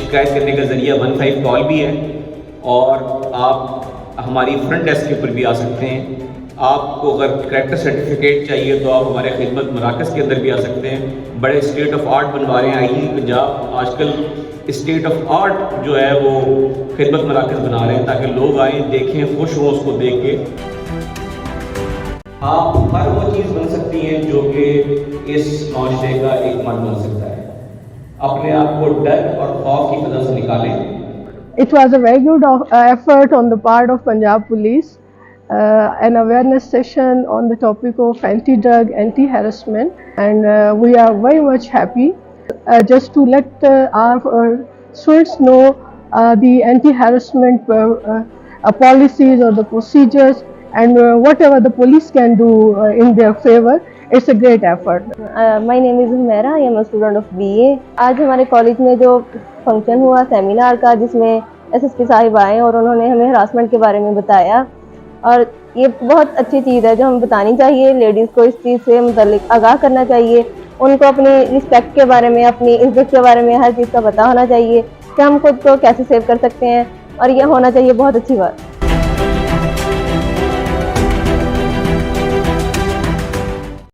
शिकायत करने का ज़रिया 15 कॉल भी है, और आप हमारी फ्रंट डेस्क के ऊपर भी आ सकते हैं। आपको अगर करैक्टर सर्टिफिकेट चाहिए तो आप हमारे खिदमत मराकज़ के अंदर भी आ सकते हैं। बड़े स्टेट ऑफ आर्ट बनवा रहे हैं आई पंजाब, आजकल स्टेट ऑफ आर्ट जो है वो खिदमत मराकज़ बना रहे हैं ताकि लोग आएँ, देखें, खुश हों उसको देख के। आप हर वो चीज़ बन सकती हैं जो कि इस माशरे का एक मर्द बन सकता है। अपने आप को डर और खौफ की वजह से निकालें। It was a very good effort on the part of Punjab Police, an awareness session on the topic of anti-drug, anti-harassment, and we are very much happy just to let our students know the anti-harassment policies or the procedures, and whatever the police can do in their favor. It's a great effort. My name is Humaira. I am a student of BA. आज हमारे college में जो function हुआ seminar का, जिसमें SSP Sahib आए और उन्होंने हमें हरासमेंट के बारे में बताया, और ये बहुत अच्छी चीज़ है जो हमें बतानी चाहिए। लेडीज़ को इस चीज़ से मुतल्लिक आगाह करना चाहिए, उनको अपनी रिस्पेक्ट के बारे में, अपनी इज्जत के बारे में हर चीज़ का पता होना चाहिए कि हम खुद को कैसे सेव कर सकते हैं, और ये होना चाहिए बहुत अच्छी बात।